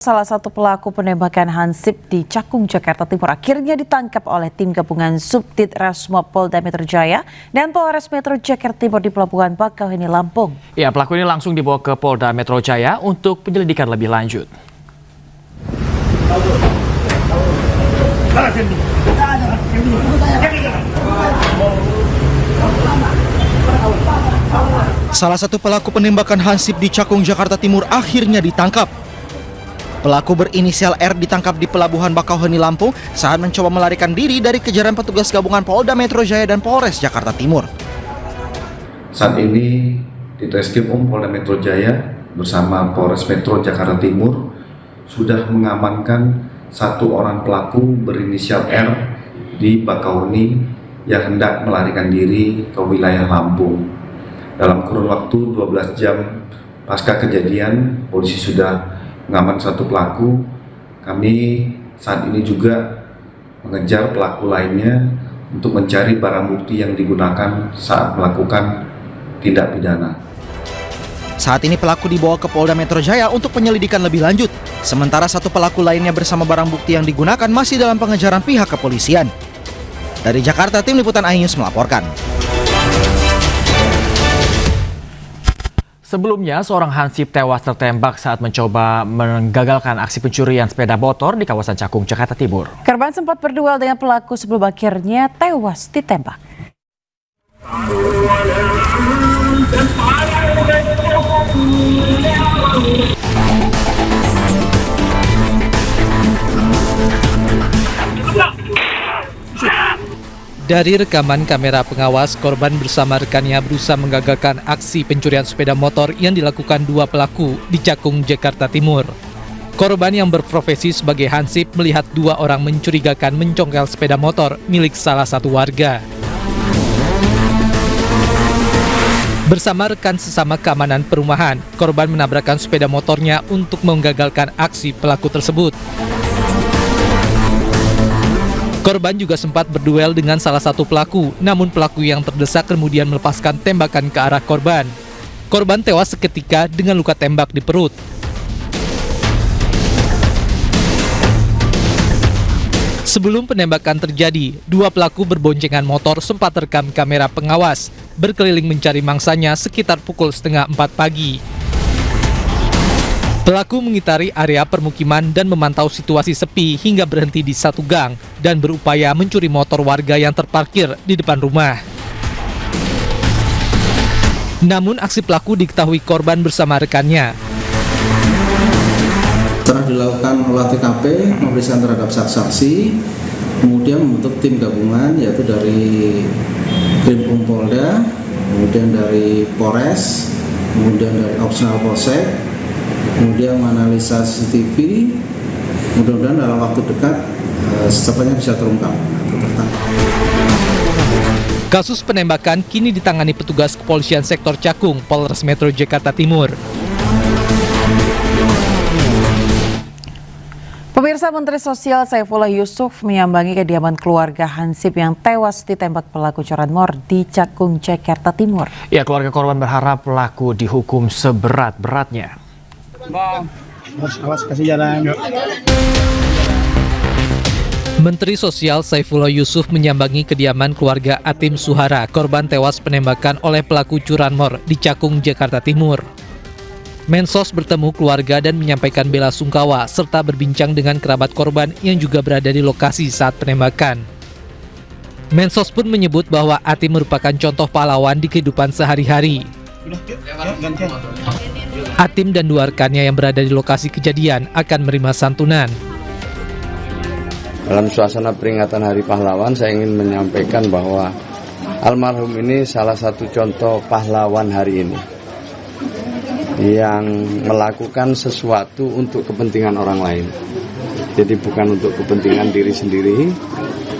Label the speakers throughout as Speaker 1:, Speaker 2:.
Speaker 1: Salah satu pelaku penembakan Hansip di Cakung, Jakarta Timur akhirnya ditangkap oleh tim gabungan Subdit Resmob Polda Metro Jaya dan Polres Metro Jakarta Timur di Pelabuhan Bakauheni, Lampung.
Speaker 2: Ya, pelaku ini langsung dibawa ke Polda Metro Jaya untuk penyelidikan lebih lanjut.
Speaker 3: Salah satu pelaku penembakan Hansip di Cakung, Jakarta Timur akhirnya ditangkap. Pelaku berinisial R ditangkap di Pelabuhan Bakauheni, Lampung saat mencoba melarikan diri dari kejaran petugas gabungan Polda Metro Jaya dan Polres Jakarta Timur.
Speaker 4: Saat ini di Treskrimum Polda Metro Jaya bersama Polres Metro Jakarta Timur sudah mengamankan satu orang pelaku berinisial R di Bakauheni yang hendak melarikan diri ke wilayah Lampung. Dalam kurun waktu 12 jam pasca kejadian, polisi sudah mengamankan satu pelaku. Kami saat ini juga mengejar pelaku lainnya untuk mencari barang bukti yang digunakan saat melakukan tindak pidana.
Speaker 3: Saat ini pelaku dibawa ke Polda Metro Jaya untuk penyelidikan lebih lanjut. Sementara satu pelaku lainnya bersama barang bukti yang digunakan masih dalam pengejaran pihak kepolisian. Dari Jakarta, Tim Liputan iNews melaporkan.
Speaker 2: Sebelumnya, seorang Hansip tewas tertembak saat mencoba menggagalkan aksi pencurian sepeda motor di kawasan Cakung, Jakarta Timur.
Speaker 1: Korban sempat berduel dengan pelaku sebelum akhirnya tewas ditembak.
Speaker 5: Dari rekaman kamera pengawas, korban bersama rekannya berusaha menggagalkan aksi pencurian sepeda motor yang dilakukan dua pelaku di Cakung, Jakarta Timur. Korban yang berprofesi sebagai Hansip melihat dua orang mencurigakan mencongkel sepeda motor milik salah satu warga. Bersama rekan sesama keamanan perumahan, korban menabrakkan sepeda motornya untuk menggagalkan aksi pelaku tersebut. Korban juga sempat berduel dengan salah satu pelaku, namun pelaku yang terdesak kemudian melepaskan tembakan ke arah korban. Korban tewas seketika dengan luka tembak di perut. Sebelum penembakan terjadi, dua pelaku berboncengan motor sempat terekam kamera pengawas, berkeliling mencari mangsanya sekitar pukul 3:30 pagi. Pelaku mengitari area permukiman dan memantau situasi sepi hingga berhenti di satu gang dan berupaya mencuri motor warga yang terparkir di depan rumah. Namun aksi pelaku diketahui korban bersama rekannya.
Speaker 6: Setelah dilakukan olah TKP, pemeriksaan terhadap saksi, kemudian membentuk tim gabungan yaitu dari Krimum Polda, kemudian dari Polres, kemudian dari Opsional Polsek, kemudian menganalisa CCTV, mudah-mudahan dalam waktu dekat secepatnya bisa terungkap.
Speaker 5: Kasus penembakan kini ditangani petugas kepolisian sektor Cakung, Polres Metro Jakarta Timur.
Speaker 1: Pemirsa, Menteri Sosial Saifullah Yusuf menyambangi kediaman keluarga Hansip yang tewas ditembak pelaku curanmor di Cakung, Jakarta Timur.
Speaker 2: Ya, keluarga korban berharap pelaku dihukum seberat-beratnya.
Speaker 7: Awas kasih jalan.
Speaker 5: Menteri Sosial Saifullah Yusuf menyambangi kediaman keluarga Atim Suhara, korban tewas penembakan oleh pelaku curanmor di Cakung, Jakarta Timur. Mensos bertemu keluarga dan menyampaikan bela sungkawa serta berbincang dengan kerabat korban yang juga berada di lokasi saat penembakan. Mensos pun menyebut bahwa Atim merupakan contoh pahlawan di kehidupan sehari-hari. Atim dan dua rekannya yang berada di lokasi kejadian akan menerima santunan.
Speaker 8: Dalam suasana peringatan Hari Pahlawan, saya ingin menyampaikan bahwa almarhum ini salah satu contoh pahlawan hari ini yang melakukan sesuatu untuk kepentingan orang lain. Jadi bukan untuk kepentingan diri sendiri,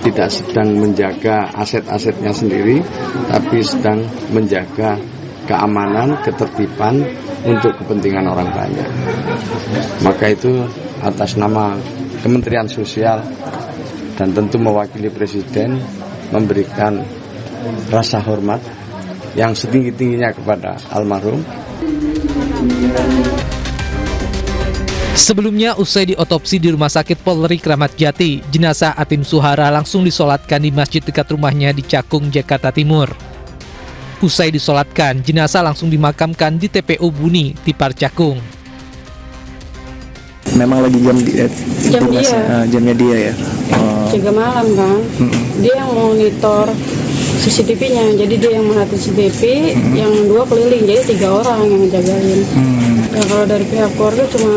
Speaker 8: tidak sedang menjaga aset-asetnya sendiri, tapi sedang menjaga keamanan, ketertiban untuk kepentingan orang banyak. Maka itu atas nama Kementerian Sosial dan tentu mewakili Presiden memberikan rasa hormat yang setinggi-tingginya kepada almarhum.
Speaker 5: Sebelumnya, usai diotopsi di Rumah Sakit Polri Kramat Jati, jenazah Atim Suhara langsung disolatkan di masjid dekat rumahnya di Cakung, Jakarta Timur. Usai disolatkan, jenazah langsung dimakamkan di TPU Buni, Tipar Cakung.
Speaker 7: Memang lagi jamnya dia ya.
Speaker 9: Jaga malam kan, dia yang monitor CCTV-nya, jadi dia yang melihat CCTV, yang 2 keliling, jadi 3 orang yang ngejagain. Ya kalau dari pihak keluarga cuma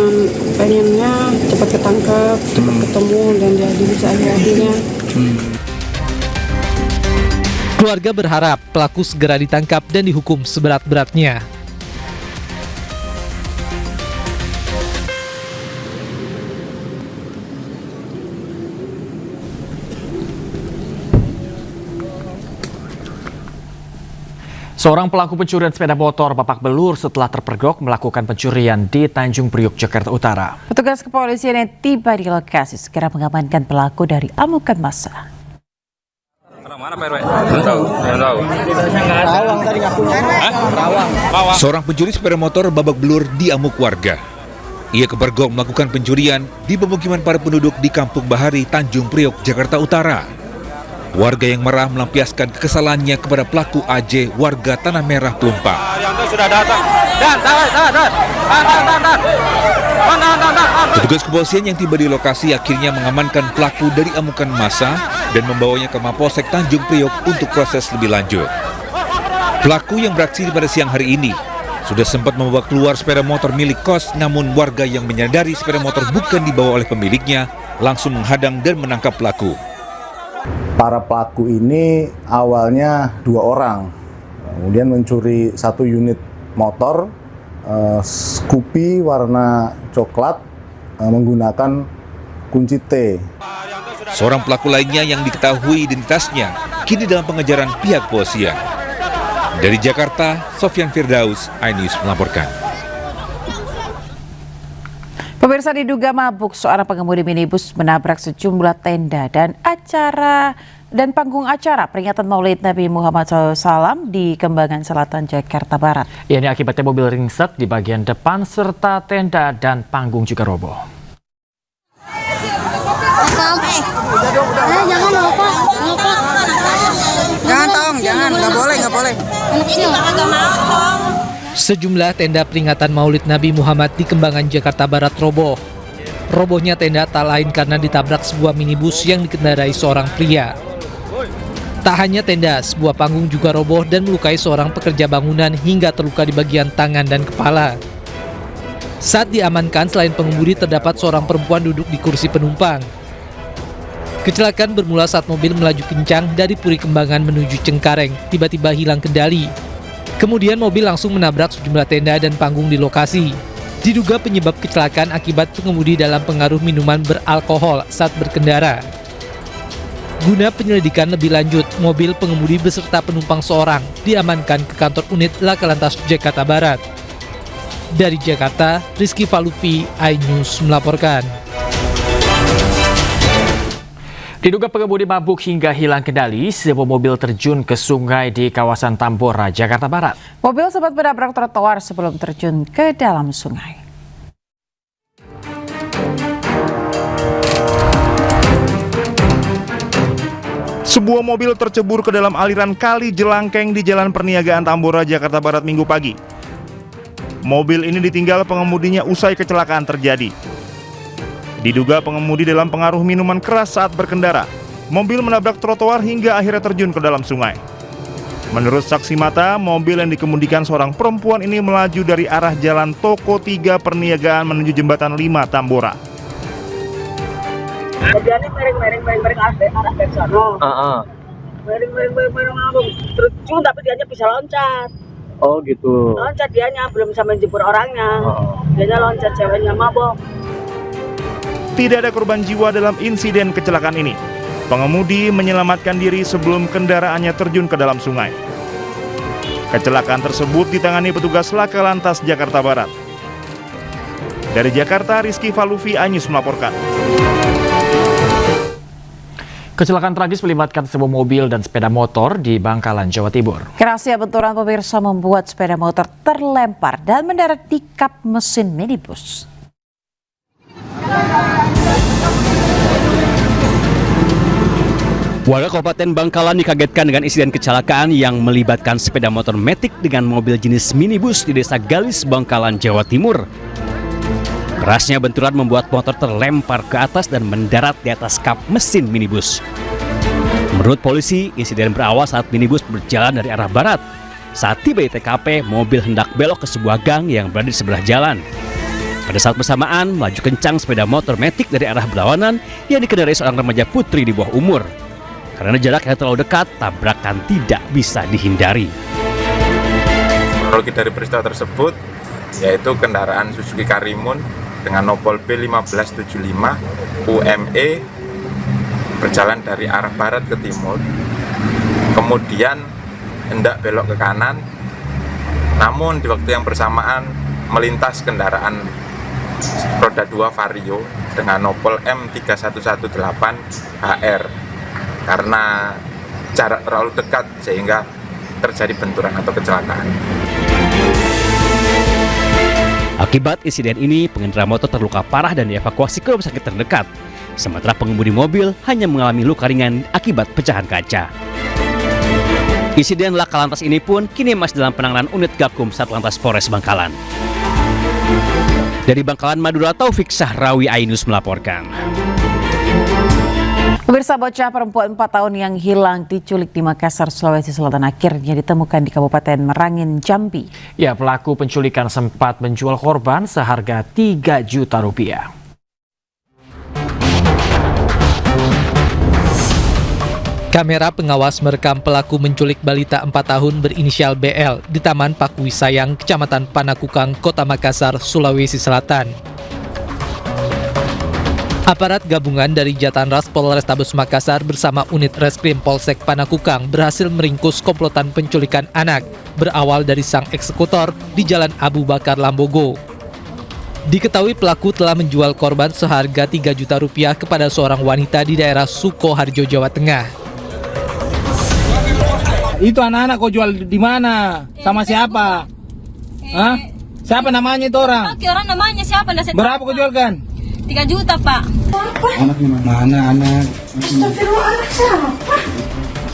Speaker 9: pengennya cepat ketangkep, cepat ketemu dan jadi bisa adil-adilnya.
Speaker 5: Keluarga berharap pelaku segera ditangkap dan dihukum seberat-beratnya.
Speaker 2: Seorang pelaku pencurian sepeda motor babak belur setelah terpergok melakukan pencurian di Tanjung Priok, Jakarta Utara.
Speaker 1: Petugas kepolisian yang tiba di lokasi segera mengamankan pelaku dari amukan massa.
Speaker 10: Seorang pencuri sepeda motor babak belur diamuk warga. Ia kepergok melakukan pencurian di pemukiman para penduduk di Kampung Bahari, Tanjung Priok, Jakarta Utara. Warga yang marah melampiaskan kekesalannya kepada pelaku AJ, warga Tanah Merah Pelumpang. Petugas kepolisian yang tiba di lokasi akhirnya mengamankan pelaku dari amukan massa dan membawanya ke Mapolsek Tanjung Priok untuk proses lebih lanjut. Pelaku yang beraksi pada siang hari ini sudah sempat membawa keluar sepeda motor milik kos, namun warga yang menyadari sepeda motor bukan dibawa oleh pemiliknya langsung menghadang dan menangkap pelaku.
Speaker 11: Para pelaku ini awalnya 2 orang, kemudian mencuri 1 unit motor Scoopy warna coklat menggunakan kunci T.
Speaker 10: Seorang pelaku lainnya yang diketahui identitasnya kini dalam pengejaran pihak kepolisian. Dari Jakarta, Sofyan Firdaus, iNews melaporkan.
Speaker 1: Pemirsa, diduga mabuk, seorang pengemudi minibus menabrak sejumlah tenda dan panggung acara peringatan Maulid Nabi Muhammad SAW di Kembangan Selatan, Jakarta Barat.
Speaker 2: Ini akibatnya mobil ringsek di bagian depan serta tenda dan panggung juga roboh.
Speaker 12: Jangan, nggak boleh.
Speaker 5: Sejumlah tenda peringatan Maulid Nabi Muhammad di Kembangan, Jakarta Barat roboh. Robohnya tenda tak lain karena ditabrak sebuah minibus yang dikendarai seorang pria. Tak hanya tenda, sebuah panggung juga roboh dan melukai seorang pekerja bangunan hingga terluka di bagian tangan dan kepala. Saat diamankan, selain pengemudi terdapat seorang perempuan duduk di kursi penumpang. Kecelakaan bermula saat mobil melaju kencang dari Puri Kembangan menuju Cengkareng, tiba-tiba hilang kendali. Kemudian mobil langsung menabrak sejumlah tenda dan panggung di lokasi. Diduga penyebab kecelakaan akibat pengemudi dalam pengaruh minuman beralkohol saat berkendara. Guna penyelidikan lebih lanjut, mobil pengemudi beserta penumpang seorang diamankan ke kantor unit Laka Lantas Jakarta Barat. Dari Jakarta, Rizky Falufi, iNews melaporkan.
Speaker 2: Diduga pengemudi mabuk hingga hilang kendali, sebuah mobil terjun ke sungai di kawasan Tambora, Jakarta Barat.
Speaker 1: Mobil sempat menabrak trotoar sebelum terjun ke dalam sungai.
Speaker 13: Sebuah mobil tercebur ke dalam aliran Kali Jelangkeng di Jalan Perniagaan Tambora, Jakarta Barat Minggu pagi. Mobil ini ditinggal pengemudinya usai kecelakaan terjadi. Diduga pengemudi dalam pengaruh minuman keras saat berkendara. Mobil menabrak trotoar hingga akhirnya terjun ke dalam sungai. Menurut saksi mata, mobil yang dikemudikan seorang perempuan ini melaju dari arah Jalan Toko 3 Perniagaan menuju Jembatan 5 Tambora.
Speaker 12: Kejadiannya mereng arah ke sana. Mereng terjun tapi dianya bisa loncat.
Speaker 7: Oh gitu.
Speaker 12: Loncat dianya belum sampai jebur orangnya. Dianya loncat, ceweknya mabok.
Speaker 13: Tidak ada korban jiwa dalam insiden kecelakaan ini. Pengemudi menyelamatkan diri sebelum kendaraannya terjun ke dalam sungai. Kecelakaan tersebut ditangani petugas Laka Lantas Jakarta Barat. Dari Jakarta, Rizky Falufi, iNews melaporkan.
Speaker 2: Kecelakaan tragis melibatkan sebuah mobil dan sepeda motor di Bangkalan, Jawa Timur.
Speaker 1: Kerasnya benturan pemirsa membuat sepeda motor terlempar dan mendarat di kap mesin minibus.
Speaker 14: Warga Kabupaten Bangkalan dikagetkan dengan insiden kecelakaan yang melibatkan sepeda motor metik dengan mobil jenis minibus di Desa Galis, Bangkalan, Jawa Timur. Kerasnya benturan membuat motor terlempar ke atas dan mendarat di atas kap mesin minibus. Menurut polisi, insiden berawal saat minibus berjalan dari arah barat. Saat tiba di TKP, mobil hendak belok ke sebuah gang yang berada di sebelah jalan. Pada saat bersamaan, melaju kencang sepeda motor metik dari arah berlawanan yang dikendarai seorang remaja putri di bawah umur. Karena jarak yang terlalu dekat, tabrakan tidak bisa dihindari.
Speaker 15: Kronologi dari peristiwa tersebut yaitu kendaraan Suzuki Karimun dengan nopol B1575 UME berjalan dari arah barat ke timur, kemudian hendak belok ke kanan, namun di waktu yang bersamaan melintas kendaraan roda 2 Vario dengan nopol M3118HR. Karena jarak terlalu dekat sehingga terjadi benturan atau kecelakaan.
Speaker 14: Akibat insiden ini, pengendara motor terluka parah dan dievakuasi ke rumah sakit terdekat. Sementara pengemudi mobil hanya mengalami luka ringan akibat pecahan kaca. Insiden laka lantas ini pun kini masih dalam penanganan unit Gakum Satlantas Polres Bangkalan. Dari Bangkalan, Madura, Taufik Sahrawi Ainus melaporkan.
Speaker 1: Pemirsa, bocah perempuan 4 tahun yang hilang diculik di Makassar, Sulawesi Selatan akhirnya ditemukan di Kabupaten Merangin, Jambi.
Speaker 2: Ya, pelaku penculikan sempat menjual korban seharga 3 juta rupiah.
Speaker 5: Kamera pengawas merekam pelaku menculik balita 4 tahun berinisial BL di Taman Pakui Sayang, Kecamatan Panakukang, Kota Makassar, Sulawesi Selatan. Aparat gabungan dari Jatanras Polrestabes Makassar bersama unit Reskrim Polsek Panakukang berhasil meringkus komplotan penculikan anak berawal dari sang eksekutor di Jalan Abu Bakar Lambogo. Diketahui pelaku telah menjual korban seharga 3 juta rupiah kepada seorang wanita di daerah Sukoharjo, Jawa Tengah.
Speaker 16: Itu anak-anak kau jual di mana? Sama siapa? Hah? Siapa namanya itu orang?
Speaker 17: Orang namanya siapa?
Speaker 16: Berapa kau jualkan?
Speaker 17: 3 juta, Pak.
Speaker 16: Mana anak?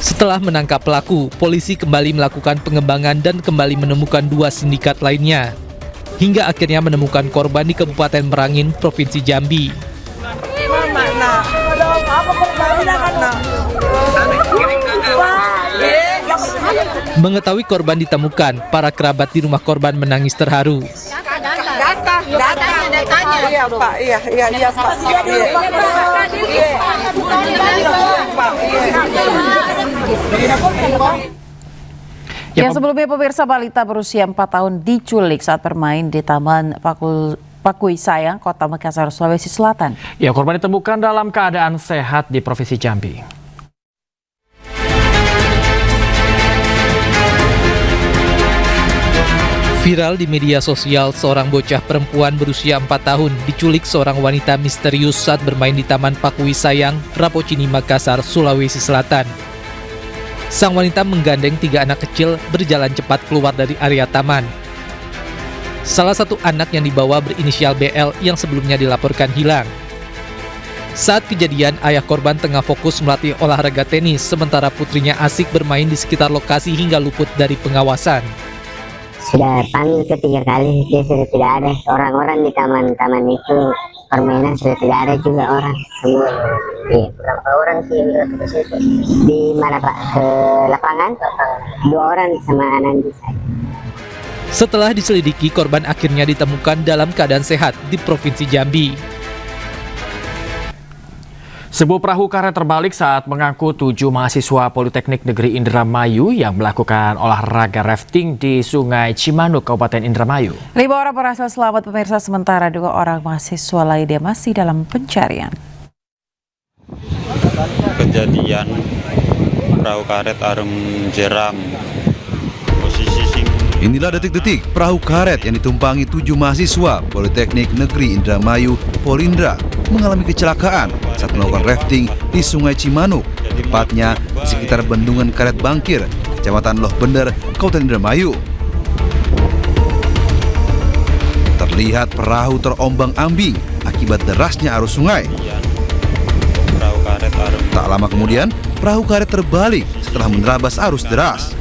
Speaker 5: Setelah menangkap pelaku, polisi kembali melakukan pengembangan dan kembali menemukan 2 sindikat lainnya. Hingga akhirnya menemukan korban di Kabupaten Merangin, Provinsi Jambi. Mengetahui korban ditemukan, para kerabat di rumah korban menangis terharu.
Speaker 17: Datanya.
Speaker 18: Iya, Pak. Iya, Pak.
Speaker 1: Ya, sebelumnya pemirsa, balita berusia 4 tahun diculik saat bermain di Taman Pakui Sayang, Kota Makassar, Sulawesi Selatan.
Speaker 2: Ya, korban ditemukan dalam keadaan sehat di Provinsi Jambi.
Speaker 5: Viral di media sosial, seorang bocah perempuan berusia 4 tahun diculik seorang wanita misterius saat bermain di Taman Pakui Sayang, Rapocini, Makassar, Sulawesi Selatan. Sang wanita menggandeng 3 anak kecil berjalan cepat keluar dari area taman. Salah satu anak yang dibawa berinisial BL yang sebelumnya dilaporkan hilang. Saat kejadian, ayah korban tengah fokus melatih olahraga tenis, sementara putrinya asik bermain di sekitar lokasi hingga luput dari pengawasan.
Speaker 19: Sudah panggil ketiga kali, dia sudah tidak ada. Orang-orang di taman-taman itu, permainan sudah tidak ada juga orang. Semua berapa orang sih ke situ? Di mana Pak? Ke lapangan? 2 orang sama Anandi saja.
Speaker 5: Setelah diselidiki, korban akhirnya ditemukan dalam keadaan sehat di Provinsi Jambi.
Speaker 2: Sebuah perahu karet terbalik saat mengangkut 7 mahasiswa Politeknik Negeri Indramayu yang melakukan olahraga rafting di Sungai Cimanuk, Kabupaten Indramayu.
Speaker 1: 5 orang berhasil selamat pemirsa, sementara 2 orang mahasiswa lainnya masih dalam pencarian.
Speaker 20: Kejadian perahu karet Arem Jeram.
Speaker 21: Inilah detik-detik perahu karet yang ditumpangi 7 mahasiswa Politeknik Negeri Indramayu Polindra mengalami kecelakaan saat melakukan rafting di Sungai Cimanuk, tepatnya di sekitar Bendungan Karet Bangkir, Kecamatan Loh Bender, Kabupaten Indramayu. Terlihat perahu terombang-ambing akibat derasnya arus sungai.
Speaker 20: Perahu karet arung
Speaker 21: Tak lama kemudian, perahu karet terbalik setelah menerabas arus deras.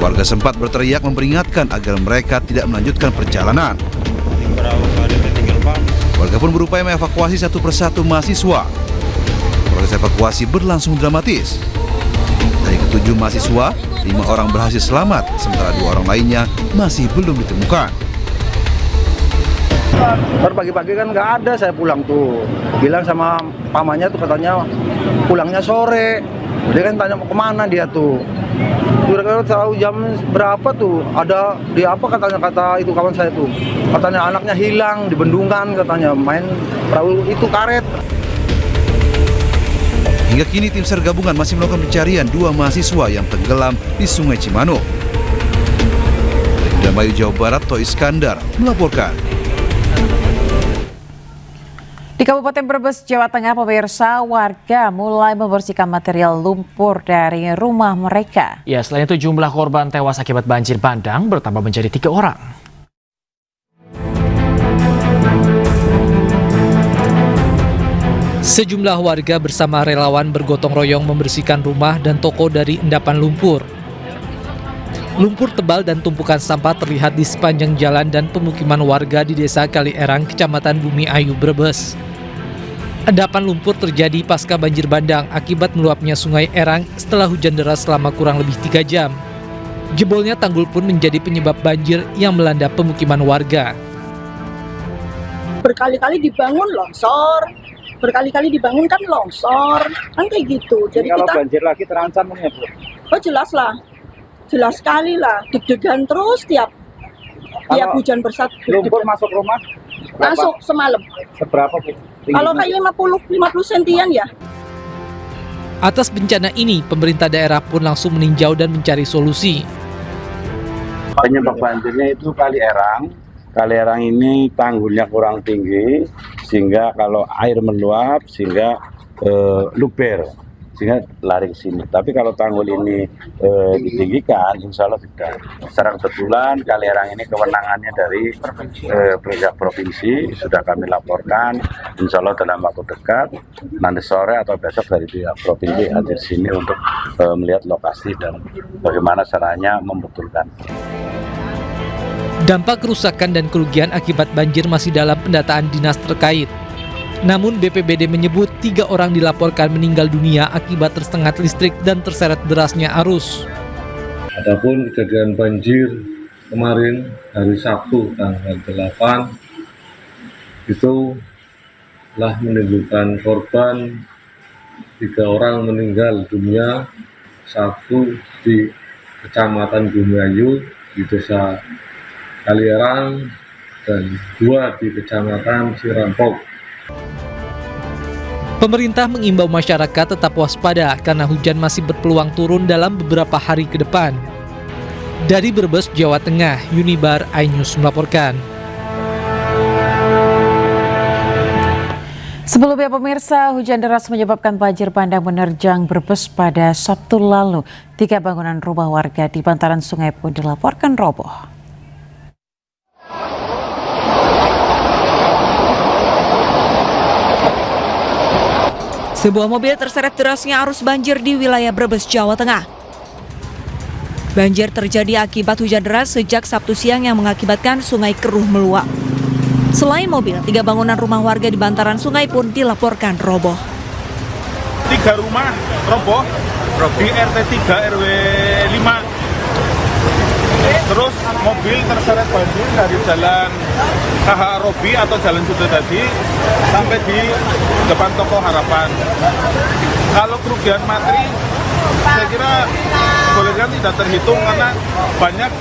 Speaker 21: Warga sempat berteriak memperingatkan agar mereka tidak melanjutkan perjalanan.
Speaker 20: perahu karetnya tinggal
Speaker 21: Warga pun berupaya mengevakuasi satu persatu mahasiswa. Proses evakuasi berlangsung dramatis. Dari ke-7 mahasiswa, 5 orang berhasil selamat, sementara 2 orang lainnya masih belum ditemukan.
Speaker 4: Baru pagi-pagi kan nggak ada, saya pulang tuh. Bilang sama pamannya tuh katanya pulangnya sore. Dia kan tanya mau kemana dia tuh. Kira-kira tahu jam berapa tuh? Ada di apa katanya, kata itu kawan saya tuh. Katanya anaknya hilang di bendungan, katanya main perahu itu karet.
Speaker 21: Hingga kini tim SAR gabungan masih melakukan pencarian 2 mahasiswa yang tenggelam di Sungai Cimanuk. Dari Indramayu, Jawa Barat, Toh Iskandar melaporkan.
Speaker 1: Di Kabupaten Brebes, Jawa Tengah, pemirsa, warga mulai membersihkan material lumpur dari rumah mereka.
Speaker 2: Ya, selain itu jumlah korban tewas akibat banjir bandang bertambah menjadi 3 orang.
Speaker 5: Sejumlah warga bersama relawan bergotong royong membersihkan rumah dan toko dari endapan lumpur. Lumpur tebal dan tumpukan sampah terlihat di sepanjang jalan dan pemukiman warga di Desa Kalierang, Kecamatan Bumi Ayu, Brebes. Endapan lumpur terjadi pasca banjir bandang akibat meluapnya Sungai Erang setelah hujan deras selama kurang lebih 3 jam. Jebolnya tanggul pun menjadi penyebab banjir yang melanda pemukiman warga.
Speaker 18: Berkali-kali dibangun longsor, berkali-kali dibangun kan longsor, kan kayak gitu. Jadi
Speaker 4: kalau
Speaker 18: kita
Speaker 4: banjir lagi terancam ya, Bu?
Speaker 18: Oh jelas lah, jelas sekali lah. Deg-degan terus tiap hujan besar.
Speaker 4: Lumpur masuk rumah?
Speaker 18: Masuk semalam.
Speaker 4: Seberapa, Bu?
Speaker 18: Kalau kayak 50 sentian ya.
Speaker 5: Atas bencana ini, pemerintah daerah pun langsung meninjau dan mencari solusi.
Speaker 22: Penyebab banjirnya itu Kali Erang. Kali Erang ini tanggulnya kurang tinggi, sehingga kalau air meluap sehingga luber, sehingga lari ke sini. Tapi kalau tanggul ini ditinggikan, insya Allah tidak. Secara kebetulan Kali Erang ini kewenangannya dari pihak provinsi, sudah kami laporkan. Insya Allah dalam waktu dekat, nanti sore atau besok dari pihak provinsi hadir sini untuk melihat lokasi dan bagaimana caranya membetulkan.
Speaker 5: Dampak kerusakan dan kerugian akibat banjir masih dalam pendataan dinas terkait. Namun BPBD menyebut 3 orang dilaporkan meninggal dunia akibat tersengat listrik dan terseret derasnya arus.
Speaker 23: Adapun kejadian banjir kemarin hari Sabtu tanggal 8 itu telah menimbulkan korban 3 orang meninggal dunia, 1 di Kecamatan Bumi Ayu di Desa Kalierang dan 2 di Kecamatan Cirampok.
Speaker 5: Pemerintah mengimbau masyarakat tetap waspada karena hujan masih berpeluang turun dalam beberapa hari ke depan. Dari Brebes, Jawa Tengah, Unibar iNews melaporkan.
Speaker 1: Sebelumnya pemirsa, hujan deras menyebabkan banjir bandang menerjang Brebes pada Sabtu lalu. 3 bangunan rumah warga di bantaran sungai pun dilaporkan roboh.
Speaker 24: Sebuah mobil terseret derasnya arus banjir di wilayah Brebes, Jawa Tengah. Banjir terjadi akibat hujan deras sejak Sabtu siang yang mengakibatkan sungai keruh meluap. Selain mobil, 3 bangunan rumah warga di bantaran sungai pun dilaporkan roboh.
Speaker 25: 3 rumah roboh di RT 3 RW 5. Terus mobil terseret banjir dari jalan KH Robi atau Jalan Sudo tadi sampai di depan Toko Harapan. Kalau kerugian materi, saya kira boleh kan tidak terhitung karena banyak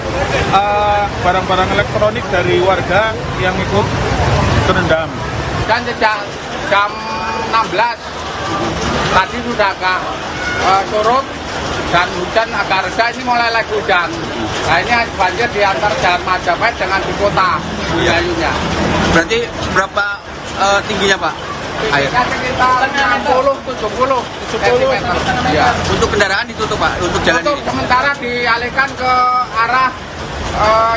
Speaker 25: barang-barang elektronik dari warga yang ikut terendam.
Speaker 26: Dan sejak jam 16 tadi sudah agak surut dan hujan agak reda, ini mulai lagi hujan. Nah ini banjir di antar Jalan Majapahit dengan di kota Bumi Ayunya.
Speaker 27: Berarti berapa tingginya Pak? Air?
Speaker 26: Sekitar 60-70 cm.
Speaker 27: Ya. Untuk kendaraan ditutup Pak? Untuk jalan
Speaker 26: ini? Sementara dialihkan ke arah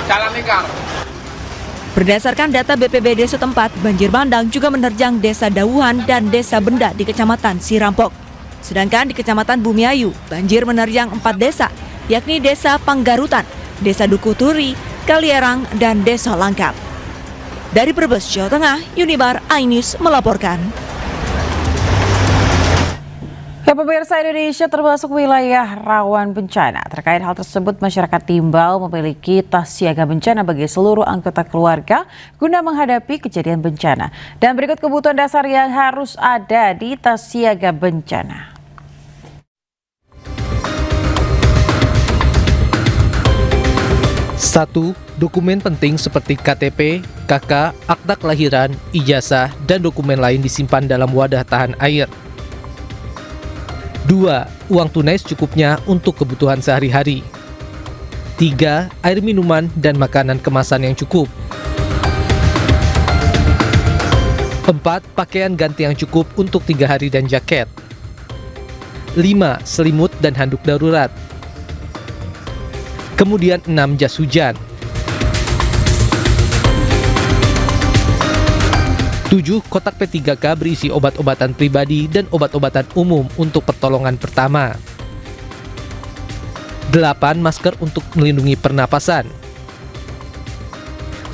Speaker 26: Jalan Lingkar.
Speaker 24: Berdasarkan data BPBD setempat, banjir bandang juga menerjang Desa Dauhan dan Desa Benda di Kecamatan Sirampok. Sedangkan di Kecamatan Bumiayu, banjir menerjang 4 desa, yakni Desa Panggarutan, Desa Dukuturi, Kalierang, dan Desa Langkap. Dari Brebes, Jawa Tengah, Unibar iNews melaporkan.
Speaker 1: Pemirsa, Indonesia termasuk wilayah rawan bencana. Terkait hal tersebut, masyarakat diimbau memiliki tas siaga bencana bagi seluruh anggota keluarga guna menghadapi kejadian bencana. Dan berikut kebutuhan dasar yang harus ada di tas siaga bencana.
Speaker 5: Satu, dokumen penting seperti KTP, KK, akta kelahiran, ijazah, dan dokumen lain disimpan dalam wadah tahan air. 2. Uang tunai secukupnya untuk kebutuhan sehari-hari. 3. Air minuman dan makanan kemasan yang cukup. 4. Pakaian ganti yang cukup untuk 3 hari dan jaket. 5. Selimut dan handuk darurat. Kemudian 6. Jas hujan. 7. Kotak P3K berisi obat-obatan pribadi dan obat-obatan umum untuk pertolongan pertama. 8. Masker untuk melindungi pernapasan.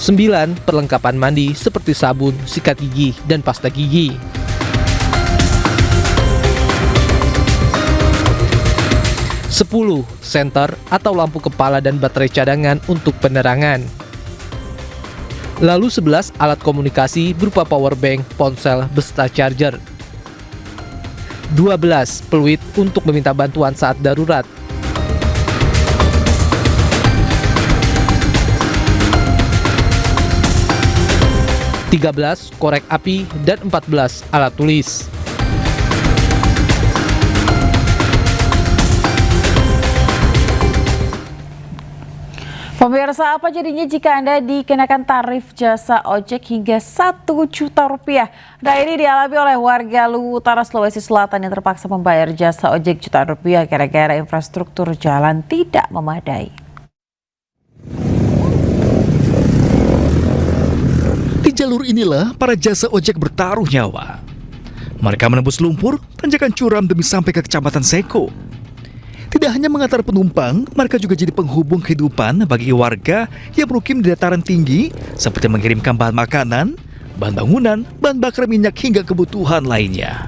Speaker 5: 9. Perlengkapan mandi seperti sabun, sikat gigi, dan pasta gigi. 10. Senter atau lampu kepala dan baterai cadangan untuk penerangan. Lalu 11 alat komunikasi berupa power bank, ponsel, beserta charger. 12 peluit untuk meminta bantuan saat darurat. 13 korek api dan 14 alat tulis.
Speaker 1: Pemirsa, apa jadinya jika Anda dikenakan tarif jasa ojek hingga Rp1 juta? Nah, ini dialami oleh warga Luwu Utara, Sulawesi Selatan yang terpaksa membayar jasa ojek jutaan rupiah gara-gara infrastruktur jalan tidak memadai.
Speaker 3: Di jalur inilah para jasa ojek bertaruh nyawa. Mereka menembus lumpur, tanjakan curam demi sampai ke Kecamatan Seko. Tidak hanya mengantar penumpang, mereka juga jadi penghubung kehidupan bagi warga yang bermukim di dataran tinggi, seperti mengirimkan bahan makanan, bahan bangunan, bahan bakar minyak hingga kebutuhan lainnya.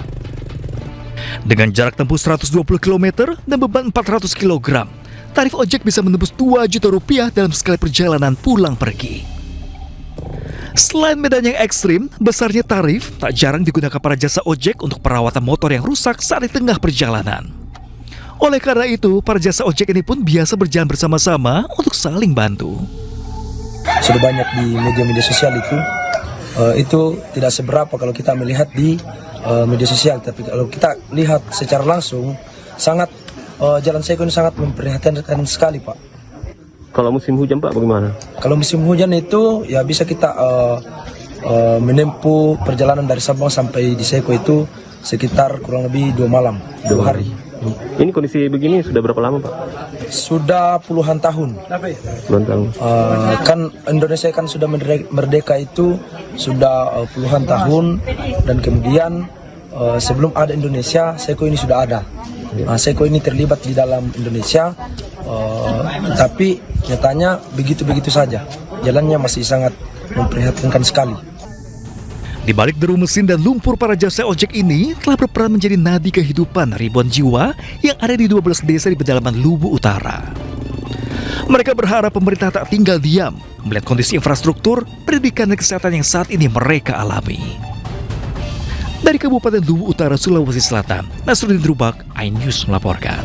Speaker 3: Dengan jarak tempuh 120 km dan beban 400 kg, tarif ojek bisa menembus Rp2 juta dalam sekali perjalanan pulang pergi. Selain medan yang ekstrim, besarnya tarif tak jarang digunakan para jasa ojek untuk perawatan motor yang rusak saat di tengah perjalanan. Oleh karena itu, para jasa ojek ini pun biasa berjalan bersama-sama untuk saling bantu.
Speaker 6: Sudah banyak di media-media sosial itu tidak seberapa kalau kita melihat di media sosial. Tapi kalau kita lihat secara langsung, sangat Jalan Seko ini sangat memprihatinkan sekali, Pak.
Speaker 7: Kalau musim hujan, Pak, bagaimana?
Speaker 6: Kalau musim hujan itu ya bisa kita menempuh perjalanan dari Sabang sampai di Seko itu sekitar kurang lebih 2 malam, 2 hari.
Speaker 7: Ini kondisi begini sudah berapa lama, Pak?
Speaker 6: Sudah puluhan tahun.
Speaker 7: Puluhan tahun.
Speaker 6: Kan Indonesia kan sudah merdeka itu sudah puluhan tahun, dan kemudian sebelum ada Indonesia, Seko ini sudah ada. Seko ini terlibat di dalam Indonesia, tapi nyatanya begitu-begitu saja. Jalannya masih sangat memprihatinkan sekali.
Speaker 3: Di balik deru mesin dan lumpur, para jasa ojek ini telah berperan menjadi nadi kehidupan ribuan jiwa yang ada di 12 desa di pedalaman Luwu Utara. Mereka berharap pemerintah tak tinggal diam melihat kondisi infrastruktur, pendidikan dan kesehatan yang saat ini mereka alami. Dari Kabupaten Luwu Utara, Sulawesi Selatan, Nasruddin Rubak, iNews melaporkan.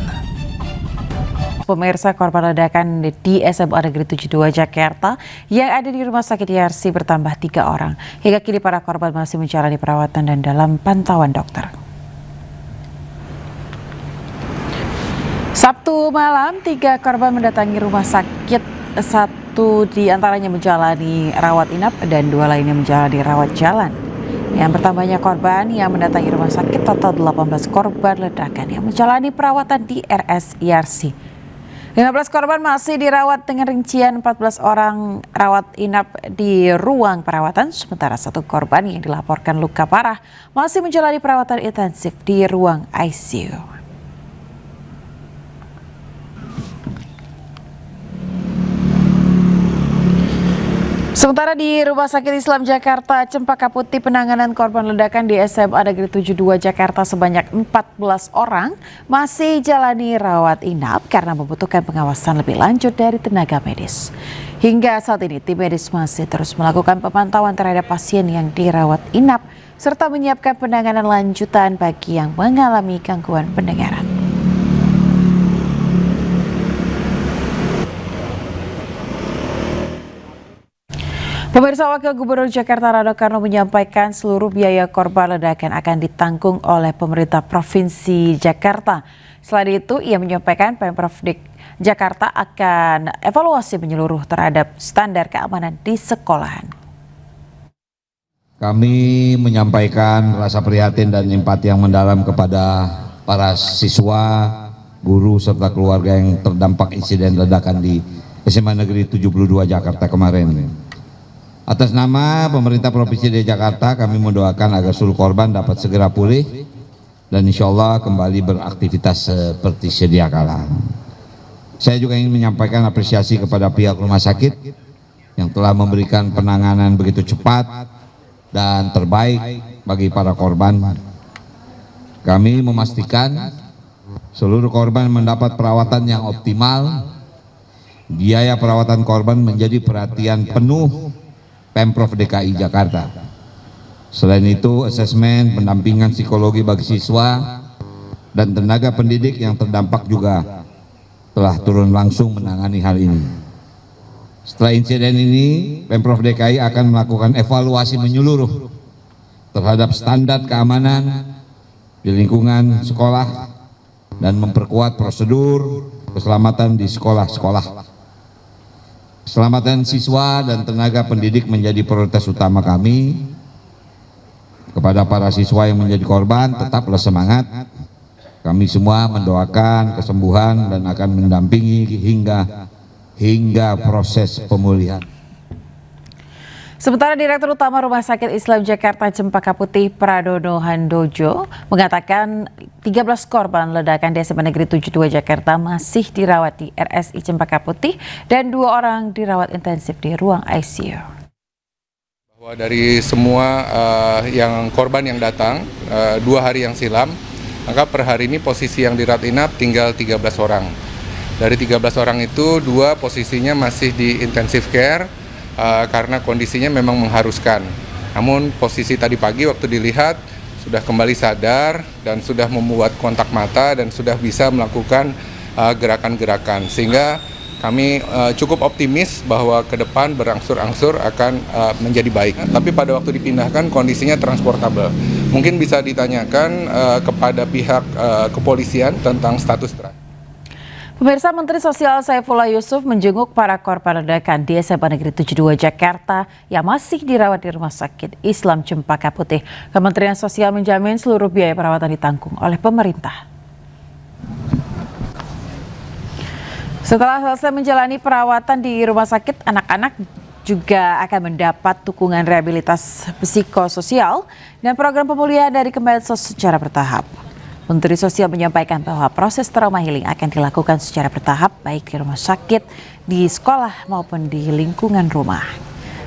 Speaker 1: Pemirsa, korban ledakan di SMA Negeri 72 Jakarta yang ada di Rumah Sakit YRC bertambah 3 orang. Hingga kini para korban masih menjalani perawatan dan dalam pantauan dokter. Sabtu malam, 3 korban mendatangi rumah sakit. 1 di antaranya menjalani rawat inap dan 2 lainnya menjalani rawat jalan. Yang bertambahnya korban yang mendatangi rumah sakit, total 18 korban ledakan yang menjalani perawatan di RS YRC. 15 korban masih dirawat dengan rincian 14 orang rawat inap di ruang perawatan, sementara 1 korban yang dilaporkan luka parah masih menjalani perawatan intensif di ruang ICU. Sementara di Rumah Sakit Islam Jakarta Cempaka Putih, penanganan korban ledakan di SMA Negeri 72 Jakarta sebanyak 14 orang masih jalani rawat inap karena membutuhkan pengawasan lebih lanjut dari tenaga medis. Hingga saat ini tim medis masih terus melakukan pemantauan terhadap pasien yang dirawat inap serta menyiapkan penanganan lanjutan bagi yang mengalami gangguan pendengaran. Pemirsa, Wakil Gubernur Jakarta Rano Karno menyampaikan seluruh biaya korban ledakan akan ditanggung oleh pemerintah Provinsi Jakarta. Selain itu, ia menyampaikan Pemprov DKI Jakarta akan evaluasi menyeluruh terhadap standar keamanan di sekolahan.
Speaker 8: Kami menyampaikan rasa prihatin dan empati yang mendalam kepada para siswa, guru, serta keluarga yang terdampak insiden ledakan di SMA Negeri 72 Jakarta kemarin. Atas nama pemerintah Provinsi DKI Jakarta, kami mendoakan agar seluruh korban dapat segera pulih dan insya Allah kembali beraktivitas seperti sedia kala. Saya juga ingin menyampaikan apresiasi kepada pihak rumah sakit yang telah memberikan penanganan begitu cepat dan terbaik bagi para korban. Kami memastikan seluruh korban mendapat perawatan yang optimal. Biaya perawatan korban menjadi perhatian penuh Pemprov DKI Jakarta. Selain itu, asesmen pendampingan psikologi bagi siswa dan tenaga pendidik yang terdampak juga telah turun langsung menangani hal ini. Setelah insiden ini, Pemprov DKI akan melakukan evaluasi menyeluruh terhadap standar keamanan di lingkungan sekolah dan memperkuat prosedur keselamatan di sekolah-sekolah. Keselamatan siswa dan tenaga pendidik menjadi prioritas utama kami. Kepada para siswa yang menjadi korban, tetaplah semangat. Kami semua mendoakan kesembuhan dan akan mendampingi hingga proses pemulihan.
Speaker 1: Sementara Direktur Utama Rumah Sakit Islam Jakarta Cempaka Putih Pradono Handojo mengatakan 13 korban ledakan di SMA Negeri 72 Jakarta masih dirawat di RSI Cempaka Putih dan 2 orang dirawat intensif di ruang ICU.
Speaker 9: Bahwa dari semua yang korban yang datang 2 hari yang silam, maka per hari ini posisi yang dirawat inap tinggal 13 orang. Dari 13 orang itu 2 posisinya masih di intensive care karena kondisinya memang mengharuskan. Namun posisi tadi pagi waktu dilihat sudah kembali sadar dan sudah membuat kontak mata dan sudah bisa melakukan gerakan-gerakan. Sehingga kami cukup optimis bahwa ke depan berangsur-angsur akan menjadi baik. Tapi pada waktu dipindahkan kondisinya transportable. Mungkin bisa ditanyakan kepada pihak kepolisian tentang status terakhir.
Speaker 1: Pemirsa, Menteri Sosial Saifullah Yusuf menjenguk para korban ledakan di SMA Negeri 72 Jakarta yang masih dirawat di Rumah Sakit Islam Cempaka Putih. Kementerian Sosial menjamin seluruh biaya perawatan ditanggung oleh pemerintah. Setelah selesai menjalani perawatan di rumah sakit, anak-anak juga akan mendapat dukungan rehabilitas psikososial dan program pemulihan dari Kemensos secara bertahap. Menteri Sosial menyampaikan bahwa proses trauma healing akan dilakukan secara bertahap baik di rumah sakit, di sekolah maupun di lingkungan rumah.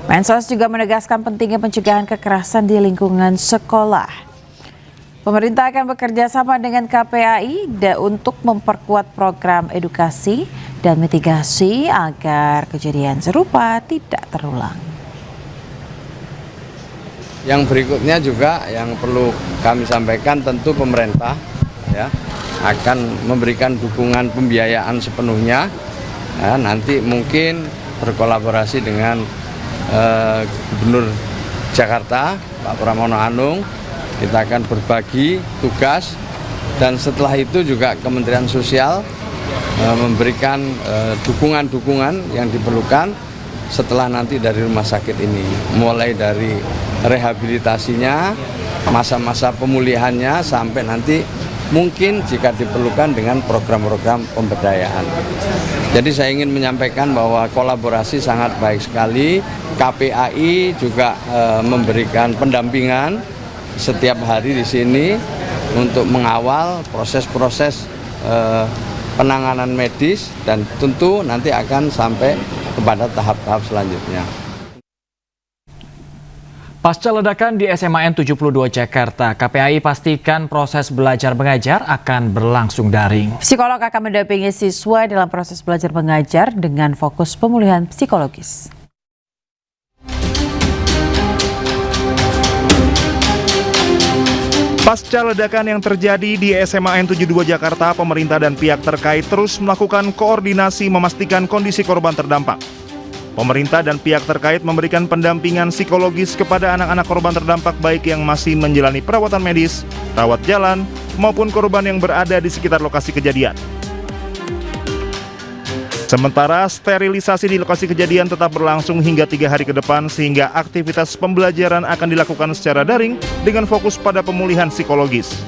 Speaker 1: Mensos juga menegaskan pentingnya pencegahan kekerasan di lingkungan sekolah. Pemerintah akan bekerja sama dengan KPAI untuk memperkuat program edukasi dan mitigasi agar kejadian serupa tidak terulang.
Speaker 10: Yang berikutnya juga yang perlu kami sampaikan, tentu pemerintah akan memberikan dukungan pembiayaan sepenuhnya. Nanti mungkin berkolaborasi dengan Gubernur Jakarta Pak Pramono Anung, kita akan berbagi tugas dan setelah itu juga Kementerian Sosial memberikan dukungan-dukungan yang diperlukan setelah nanti dari rumah sakit ini, mulai dari rehabilitasinya, masa-masa pemulihannya sampai nanti mungkin jika diperlukan dengan program-program pemberdayaan. Jadi saya ingin menyampaikan bahwa kolaborasi sangat baik sekali. KPAI juga memberikan pendampingan setiap hari di sini untuk mengawal proses-proses penanganan medis dan tentu nanti akan sampai kepada tahap-tahap selanjutnya.
Speaker 2: Pasca ledakan di SMAN 72 Jakarta, KPAI pastikan proses belajar mengajar akan berlangsung daring.
Speaker 1: Psikolog akan mendampingi siswa dalam proses belajar mengajar dengan fokus pemulihan psikologis.
Speaker 25: Pasca ledakan yang terjadi di SMAN 72 Jakarta, pemerintah dan pihak terkait terus melakukan koordinasi memastikan kondisi korban terdampak. Pemerintah dan pihak terkait memberikan pendampingan psikologis kepada anak-anak korban terdampak baik yang masih menjalani perawatan medis, rawat jalan, maupun korban yang berada di sekitar lokasi kejadian. Sementara sterilisasi di lokasi kejadian tetap berlangsung hingga 3 hari ke depan sehingga aktivitas pembelajaran akan dilakukan secara daring dengan fokus pada pemulihan psikologis.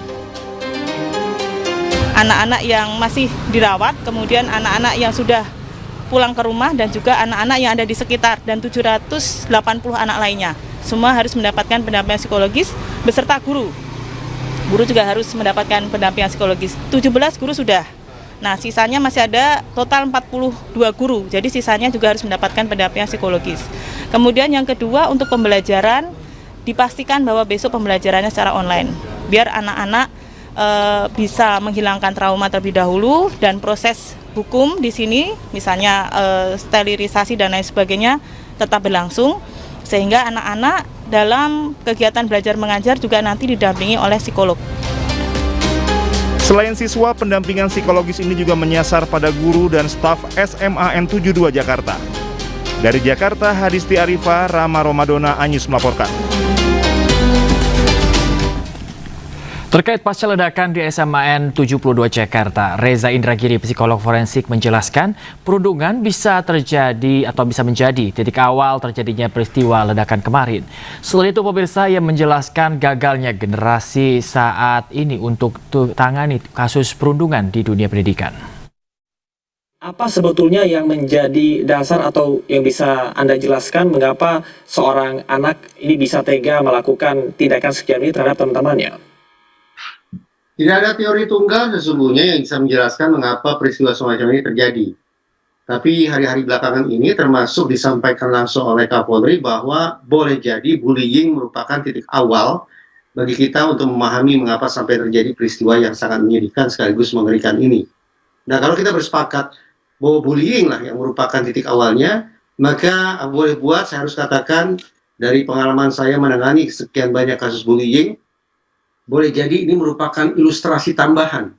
Speaker 11: Anak-anak yang masih dirawat, kemudian anak-anak yang sudah pulang ke rumah dan juga anak-anak yang ada di sekitar dan 780 anak lainnya. Semua harus mendapatkan pendampingan psikologis beserta guru. Guru juga harus mendapatkan pendampingan psikologis. 17 guru sudah. Nah, sisanya masih ada total 42 guru. Jadi sisanya juga harus mendapatkan pendampingan psikologis. Kemudian yang kedua untuk pembelajaran dipastikan bahwa besok pembelajarannya secara online. Biar anak-anak bisa menghilangkan trauma terlebih dahulu dan proses hukum di sini, misalnya sterilisasi dan lain sebagainya tetap berlangsung sehingga anak-anak dalam kegiatan belajar mengajar juga nanti didampingi oleh psikolog.
Speaker 25: Selain siswa, pendampingan psikologis ini juga menyasar pada guru dan staf SMAN 72 Jakarta. Dari Jakarta, Hadisti Arifa, Rama Romadona, Anyus melaporkan.
Speaker 2: Terkait pasca ledakan di SMAN 72 Jakarta, Reza Indragiri, psikolog forensik menjelaskan perundungan bisa terjadi atau bisa menjadi titik awal terjadinya peristiwa ledakan kemarin. Selain itu, pemirsa yang menjelaskan gagalnya generasi saat ini untuk tangani kasus perundungan di dunia pendidikan.
Speaker 12: Apa sebetulnya yang menjadi dasar atau yang bisa Anda jelaskan mengapa seorang anak ini bisa tega melakukan tindakan sekian ini terhadap teman-temannya?
Speaker 13: Tidak ada teori tunggal sesungguhnya yang bisa menjelaskan mengapa peristiwa semacam ini terjadi. Tapi hari-hari belakangan ini termasuk disampaikan langsung oleh Kapolri bahwa boleh jadi bullying merupakan titik awal bagi kita untuk memahami mengapa sampai terjadi peristiwa yang sangat menyedihkan sekaligus mengerikan ini. Nah, kalau kita bersepakat bahwa bullying lah yang merupakan titik awalnya, maka boleh buat saya harus katakan dari pengalaman saya menangani sekian banyak kasus bullying, boleh jadi ini merupakan ilustrasi tambahan